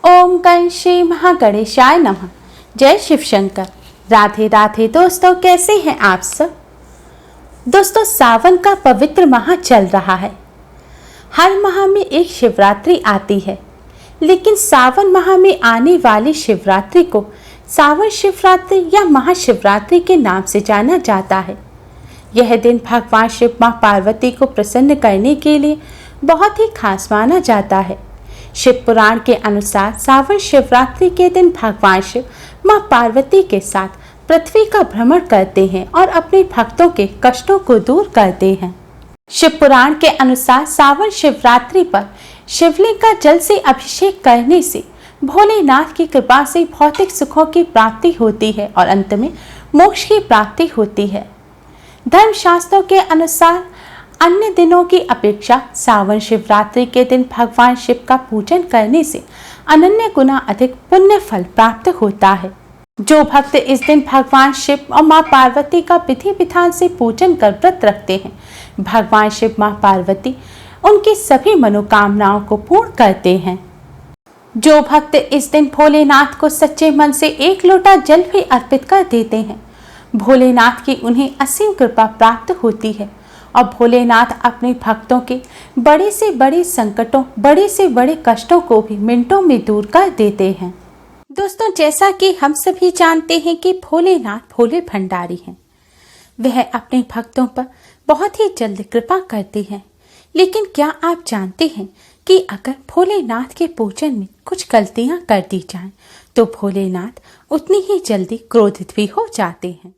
ओम गण श्री महागणेशाय नमः। जय शिव शंकर। राधे राधे दोस्तों, कैसे हैं आप सब। दोस्तों, सावन का पवित्र माह चल रहा है। हर माह में एक शिवरात्रि आती है, लेकिन सावन माह में आने वाली शिवरात्रि को सावन शिवरात्रि या महाशिवरात्रि के नाम से जाना जाता है। यह दिन भगवान शिव मां पार्वती को प्रसन्न करने के लिए बहुत ही खास माना जाता है। शिव पुराण के अनुसार सावन शिवरात्रि के दिन भगवान शिव मां पार्वती के साथ पृथ्वी का भ्रमण करते हैं और अपने भक्तों के कष्टों को दूर करते हैं। शिव पुराण के अनुसार सावन शिवरात्रि पर शिवलिंग का जल से अभिषेक करने से भोलेनाथ की कृपा से भौतिक सुखों की प्राप्ति होती है और अंत में मोक्ष की प्राप्ति होती है। धर्मशास्त्रों के अनुसार अन्य दिनों की अपेक्षा सावन शिवरात्रि के दिन भगवान शिव का पूजन करने से अनन्य गुना अधिक पुण्य फल प्राप्त होता है। जो भक्त इस दिन भगवान शिव और मां पार्वती का विधि विधान से पूजन कर व्रत रखते हैं, भगवान शिव मां पार्वती उनकी सभी मनोकामनाओं को पूर्ण करते हैं। जो भक्त इस दिन भोलेनाथ को सच्चे मन से एक लोटा जल भी अर्पित कर देते हैं, भोलेनाथ की उन्हें असीम कृपा प्राप्त होती है और भोलेनाथ अपने भक्तों के बड़े से बड़े संकटों, बड़े से बड़े कष्टों को भी मिनटों में दूर कर देते हैं। दोस्तों, जैसा कि हम सभी जानते हैं कि भोलेनाथ भोले भंडारी हैं। वह अपने भक्तों पर बहुत ही जल्द कृपा करते हैं, लेकिन क्या आप जानते हैं कि अगर भोलेनाथ के पूजन में कुछ गलतियां कर दी जाएं, तो भोलेनाथ उतनी ही जल्दी क्रोधित भी हो जाते हैं।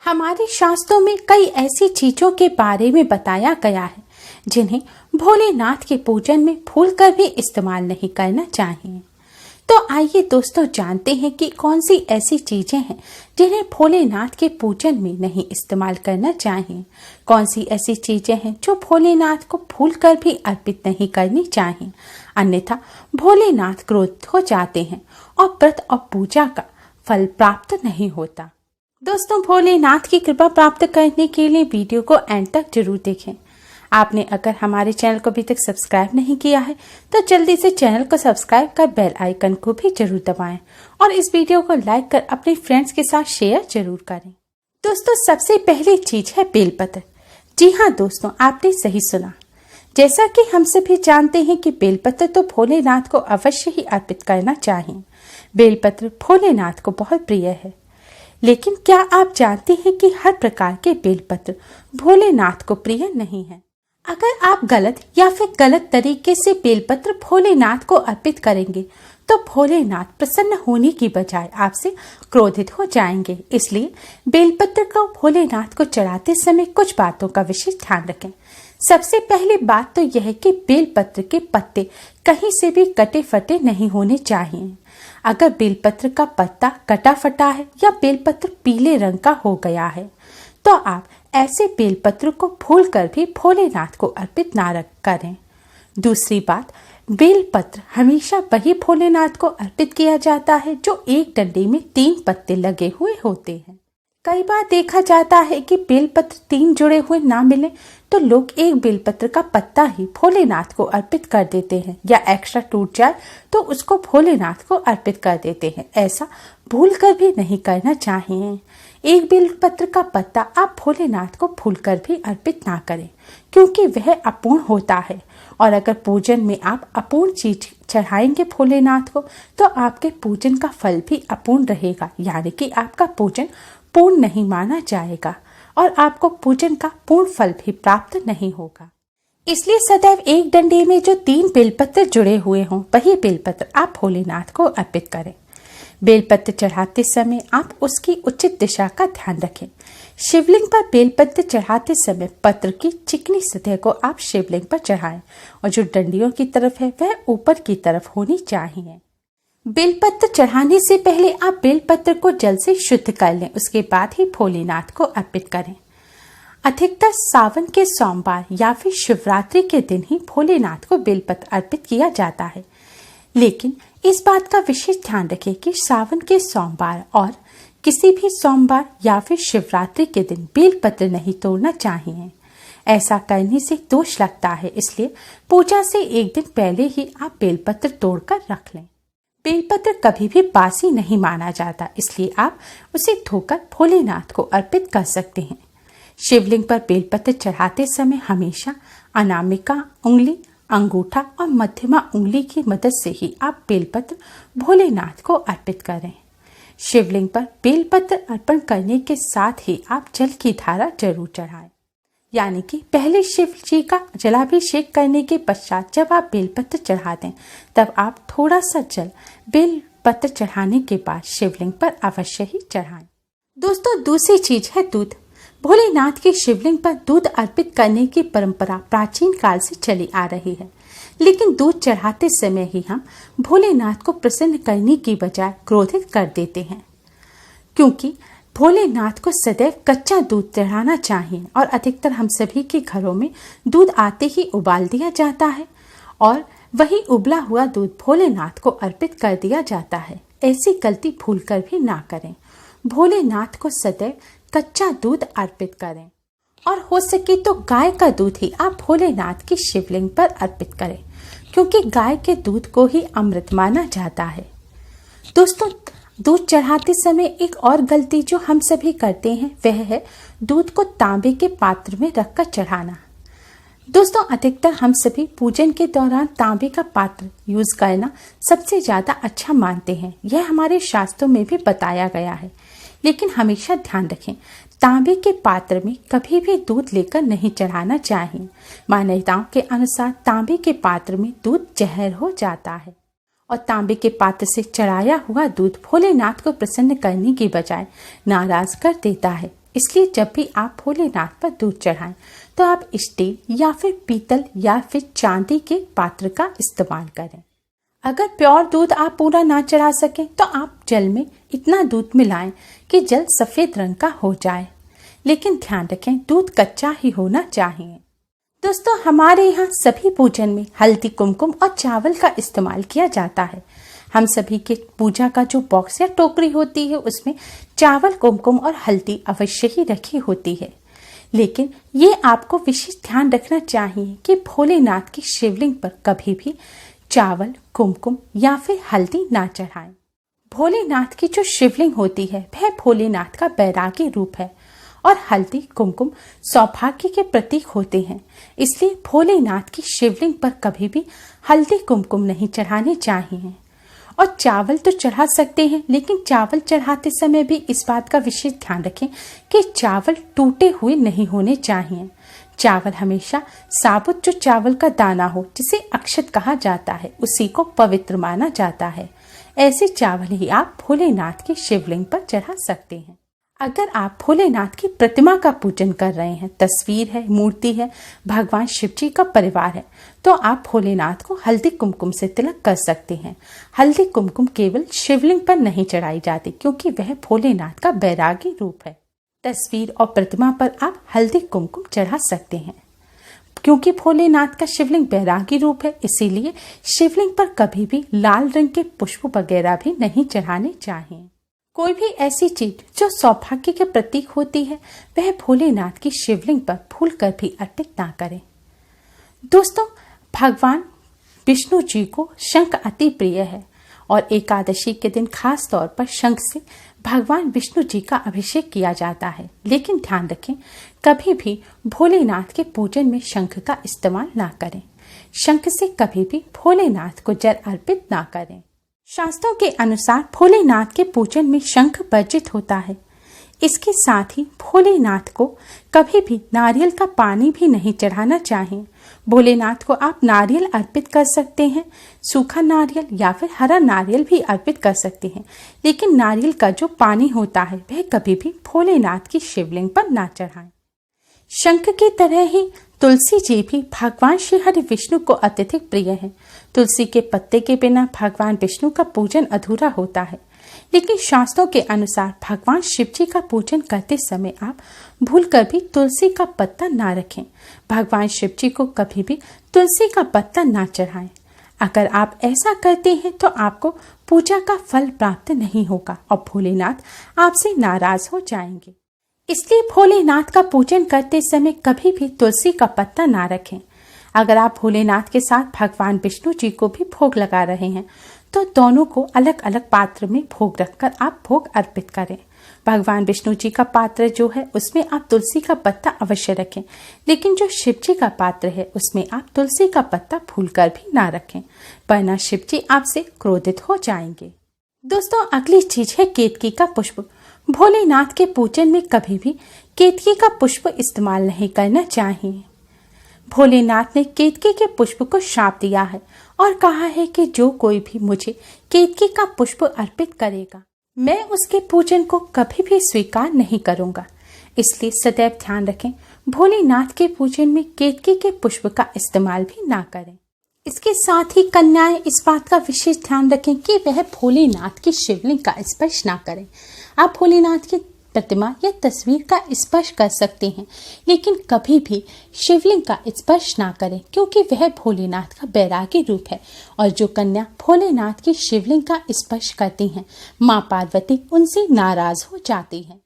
हमारे शास्त्रों में कई ऐसी चीजों के बारे में बताया गया है जिन्हें भोलेनाथ के पूजन में भूलकर भी इस्तेमाल नहीं करना चाहिए। तो आइए दोस्तों, जानते हैं कि कौन सी ऐसी चीजें हैं जिन्हें भोलेनाथ के पूजन में नहीं इस्तेमाल करना चाहिए। कौन सी ऐसी चीजें हैं जो भोलेनाथ को भूलकर भी अर्पित नहीं करनी चाहिए, अन्यथा भोलेनाथ क्रोधित हो जाते हैं और व्रत और पूजा का फल प्राप्त नहीं होता। दोस्तों, भोलेनाथ की कृपा प्राप्त करने के लिए वीडियो को एंड तक जरूर देखें। आपने अगर हमारे चैनल को अभी तक सब्सक्राइब नहीं किया है तो जल्दी से चैनल को सब्सक्राइब कर बेल आइकन को भी जरूर दबाएं और इस वीडियो को लाइक कर अपने फ्रेंड्स के साथ शेयर जरूर करें। दोस्तों, सबसे पहली चीज है बेलपत्र। जी हाँ दोस्तों, आपने सही सुना। जैसा कि हम सभी जानते हैं कि बेलपत्र तो भोलेनाथ को अवश्य ही अर्पित करना चाहिए। बेलपत्र भोलेनाथ को बहुत प्रिय है, लेकिन क्या आप जानते हैं कि हर प्रकार के बेलपत्र भोलेनाथ को प्रिय नहीं है। अगर आप गलत या फिर गलत तरीके से बेलपत्र भोलेनाथ को अर्पित करेंगे तो भोलेनाथ प्रसन्न होने की बजाय आपसे क्रोधित हो जाएंगे। इसलिए बेलपत्र को भोलेनाथ को चढ़ाते समय कुछ बातों का विशेष ध्यान रखें। सबसे पहली बात तो यह है कि बेलपत्र के पत्ते कहीं से भी कटे फटे नहीं होने चाहिए। अगर बेलपत्र का पत्ता कटा फटा है या बेलपत्र पीले रंग का हो गया है तो आप ऐसे बेलपत्र को भूलकर भी भोलेनाथ को अर्पित ना करें। दूसरी बात, बेलपत्र हमेशा वही भोलेनाथ को अर्पित किया जाता है जो एक डंडे में 3 पत्ते लगे हुए होते हैं। कई बार देखा जाता है कि बेलपत्र 3 जुड़े हुए ना मिले तो लोग एक बेलपत्र का पत्ता ही भोलेनाथ को अर्पित कर देते हैं, या एक्स्ट्रा टूट जाए तो उसको भोलेनाथ को अर्पित कर देते हैं। ऐसा भूलकर भी नहीं करना चाहिए। एक बेलपत्र का पत्ता आप भोलेनाथ को भूलकर भी अर्पित ना करें, क्योंकि वह अपूर्ण होता है और अगर पूजन में आप अपूर्ण चीज चढ़ाएंगे भोलेनाथ को तो आपके पूजन का फल भी अपूर्ण रहेगा, यानी कि आपका पूजन पूर्ण नहीं माना जाएगा और आपको पूजन का पूर्ण फल भी प्राप्त नहीं होगा। इसलिए सदैव एक डंडे में जो 3 बेलपत्र जुड़े हुए हों वही बेलपत्र आप भोलेनाथ को अर्पित करें। बेलपत्र चढ़ाते समय आप उसकी उचित दिशा का ध्यान रखें। शिवलिंग पर बेलपत्र चढ़ाते समय पत्र की चिकनी सतह को आप शिवलिंग पर चढ़ाएं और जो डंडियों की तरफ है वह ऊपर की तरफ होनी चाहिए। बेलपत्र चढ़ाने से पहले आप बेलपत्र को जल से शुद्ध कर लें, उसके बाद ही भोलेनाथ को अर्पित करें। अधिकतर सावन के सोमवार या फिर शिवरात्रि के दिन ही भोलेनाथ को बेलपत्र अर्पित किया जाता है, लेकिन इस बात का विशेष ध्यान रखें कि सावन के सोमवार और किसी भी सोमवार या फिर शिवरात्रि के दिन बेलपत्र नहीं तोड़ना चाहिए। ऐसा करने से दोष लगता है, इसलिए पूजा से एक दिन पहले ही आप बेलपत्र तोड़कर रख लें। बेलपत्र कभी भी बासी नहीं माना जाता, इसलिए आप उसे धोकर भोलेनाथ को अर्पित कर सकते हैं। शिवलिंग पर बेलपत्र चढ़ाते समय हमेशा अनामिका उंगली, अंगूठा और मध्यमा उंगली की मदद से ही आप बेलपत्र भोलेनाथ को अर्पित करें। शिवलिंग पर बेलपत्र अर्पण करने के साथ ही आप जल की धारा जरूर चढ़ाएं, यानी कि पहले शिव जी का जलाभिषेक करने के पश्चात जब आप बेलपत्र चढ़ा दें तब आप थोड़ा सा जल बेलपत्र चढ़ाने के बाद शिवलिंग पर अवश्य ही चढ़ाएं। दोस्तों, दूसरी चीज है दूध। भोलेनाथ के शिवलिंग पर दूध अर्पित करने की परंपरा प्राचीन काल से चली आ रही है, लेकिन दूध चढ़ाते समय ही हम भोलेनाथ को प्रसन्न करने की बजाय क्रोधित कर देते हैं, क्योंकि भोलेनाथ को सदैव कच्चा दूध चढ़ाना चाहिए और अधिकतर हम सभी के घरों में दूध आते ही उबाल दिया जाता है और वही उबला हुआ दूध भोलेनाथ को अर्पित कर दिया जाता है। ऐसी गलती भूलकर भी ना करें। भोलेनाथ को सदैव कच्चा दूध अर्पित करें और हो सके तो गाय का दूध ही आप भोलेनाथ की शिवलिंग पर अर्पित करें, क्योंकि गाय के दूध को ही अमृत माना जाता है। दोस्तों, दूध चढ़ाते समय एक और गलती जो हम सभी करते हैं वह है दूध को तांबे के पात्र में रखकर चढ़ाना। दोस्तों, अधिकतर हम सभी पूजन के दौरान तांबे का पात्र यूज करना सबसे ज्यादा अच्छा मानते हैं। यह हमारे शास्त्रों में भी बताया गया है, लेकिन हमेशा ध्यान रखें, तांबे के पात्र में कभी भी दूध लेकर नहीं चढ़ाना चाहिए। मान्यताओं के अनुसार तांबे के पात्र में दूध जहर हो जाता है और तांबे के पात्र से चढ़ाया हुआ दूध भोलेनाथ को प्रसन्न करने की बजाय नाराज कर देता है। इसलिए जब भी आप भोलेनाथ पर दूध चढ़ाएं तो आप स्टील या फिर पीतल या फिर चांदी के पात्र का इस्तेमाल करें। अगर प्योर दूध आप पूरा ना चढ़ा सकें तो आप जल में इतना दूध मिलाएं कि जल सफेद रंग का हो जाए, लेकिन ध्यान रखें दूध कच्चा ही होना चाहिए। दोस्तों, हमारे यहाँ सभी पूजन में हल्दी, कुमकुम और चावल का इस्तेमाल किया जाता है। हम सभी के पूजा का जो बॉक्स या टोकरी होती है उसमें चावल, कुमकुम और हल्दी अवश्य ही रखी होती है, लेकिन ये आपको विशेष ध्यान रखना चाहिए कि भोलेनाथ की शिवलिंग पर कभी भी चावल, कुमकुम या फिर हल्दी ना चढ़ाएं। भोलेनाथ की जो शिवलिंग होती है वह भोलेनाथ का बैरागी रूप है और हल्दी, कुमकुम सौभाग्य के प्रतीक होते हैं। इसलिए भोलेनाथ की शिवलिंग पर कभी भी हल्दी, कुमकुम नहीं चढ़ाने चाहिए। और चावल तो चढ़ा सकते हैं, लेकिन चावल चढ़ाते समय भी इस बात का विशेष ध्यान रखें कि चावल टूटे हुए नहीं होने चाहिए। चावल हमेशा साबुत जो चावल का दाना हो, जिसे अक्षत कहा जाता है, उसी को पवित्र माना जाता है। ऐसे चावल ही आप भोलेनाथ की शिवलिंग पर चढ़ा सकते हैं। अगर आप भोलेनाथ की प्रतिमा का पूजन कर रहे हैं, तस्वीर है, मूर्ति है, भगवान शिव जी का परिवार है, तो आप भोलेनाथ को हल्दी, कुमकुम से तिलक कर सकते हैं। हल्दी, कुमकुम केवल शिवलिंग पर नहीं चढ़ाई जाती, क्योंकि वह भोलेनाथ का बैरागी रूप है। तस्वीर और प्रतिमा पर आप हल्दी, कुमकुम चढ़ा सकते हैं। क्योंकि भोलेनाथ का शिवलिंग बैरागी रूप है, इसीलिए शिवलिंग पर कभी भी लाल रंग के पुष्प वगैरह भी नहीं चढ़ाने चाहिए। कोई भी ऐसी चीज जो सौभाग्य के प्रतीक होती है वह भोलेनाथ की शिवलिंग पर भूलकर भी अर्पित ना करें। दोस्तों, भगवान विष्णु जी को शंख अति प्रिय है और एकादशी के दिन खास तौर पर शंख से भगवान विष्णु जी का अभिषेक किया जाता है। लेकिन ध्यान रखें, कभी भी भोलेनाथ के पूजन में शंख का इस्तेमाल ना करें। शंख से कभी भी भोलेनाथ को जल अर्पित ना करें। शास्त्रों के अनुसार भोलेनाथ के पूजन में शंख वर्जित होता है। इसके साथ ही भोलेनाथ को कभी भी नारियल का पानी भी नहीं चढ़ाना चाहिए। भोलेनाथ को आप नारियल अर्पित कर सकते हैं, सूखा नारियल या फिर हरा नारियल भी अर्पित कर सकते हैं, लेकिन नारियल का जो पानी होता है वह कभी भी भोलेनाथ की शिवलिंग पर ना चढ़ाएं। शंख की तरह ही तुलसी जी भी भगवान श्री हरि विष्णु को अत्यधिक प्रिय है। तुलसी के पत्ते के बिना भगवान विष्णु का पूजन अधूरा होता है, लेकिन शास्त्रों के अनुसार भगवान शिव जी का पूजन करते समय आप भूलकर भी तुलसी का पत्ता ना रखें। भगवान शिव जी को कभी भी तुलसी का पत्ता ना चढ़ाएं। अगर आप ऐसा करते हैं तो आपको पूजा का फल प्राप्त नहीं होगा और भोलेनाथ आपसे नाराज हो जाएंगे। इसलिए भोलेनाथ का पूजन करते समय कभी भी तुलसी का पत्ता ना रखें। अगर आप भोलेनाथ के साथ भगवान विष्णु जी को भी भोग लगा रहे हैं तो दोनों को अलग अलग पात्र में भोग रखकर आप भोग अर्पित करें। भगवान विष्णु जी का पात्र जो है उसमें आप तुलसी का पत्ता अवश्य रखें, लेकिन जो शिव जी का पात्र है उसमें आप तुलसी का पत्ता भूलकर भी ना रखें, वरना शिव जी आपसे क्रोधित हो जाएंगे। दोस्तों, अगली चीज है केतकी का पुष्प। भोलेनाथ के पूजन में कभी भी केतकी का पुष्प इस्तेमाल नहीं करना चाहिए। भोलेनाथ ने केतकी के पुष्प को श्राप दिया है और कहा है कि जो कोई भी मुझे केतकी का पुष्प अर्पित करेगा, मैं उसके पूजन को कभी भी स्वीकार नहीं करूंगा। इसलिए सदैव ध्यान रखें, भोलेनाथ के पूजन में केतकी के पुष्प का इस्तेमाल भी ना करें। इसके साथ ही कन्याएं इस बात का विशेष ध्यान रखें कि वह भोलेनाथ की शिवलिंग का स्पर्श ना करें। आप भोलेनाथ की प्रतिमा या तस्वीर का स्पर्श कर सकते हैं, लेकिन कभी भी शिवलिंग का स्पर्श ना करें, क्योंकि वह भोलेनाथ का बैरागी रूप है और जो कन्या भोलेनाथ की शिवलिंग का स्पर्श करती हैं, मां पार्वती उनसे नाराज हो जाती है।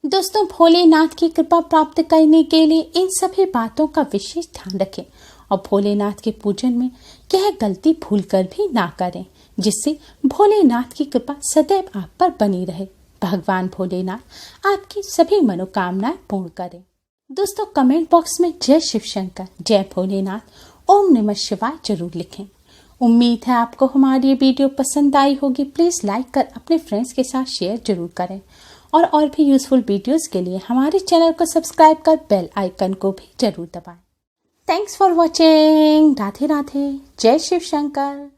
दोस्तों, भोलेनाथ की कृपा प्राप्त करने के लिए इन सभी बातों का विशेष ध्यान रखें और भोलेनाथ के पूजन में यह गलती भूलकर भी ना करें, जिससे भोलेनाथ की कृपा सदैव आप पर बनी रहे। भगवान भोलेनाथ आपकी सभी मनोकामनाएं पूर्ण करें। दोस्तों, कमेंट बॉक्स में जय शिव शंकर, जय भोलेनाथ, ओम नमः शिवाय जरूर लिखें। उम्मीद है आपको हमारी ये वीडियो पसंद आई होगी। प्लीज लाइक कर अपने फ्रेंड्स के साथ शेयर जरूर करें और भी यूजफुल वीडियोस के लिए हमारे चैनल को सब्सक्राइब कर बेल आइकन को भी जरूर दबाएं। Thanks for watching. Radhe Radhe, जय शिव शंकर।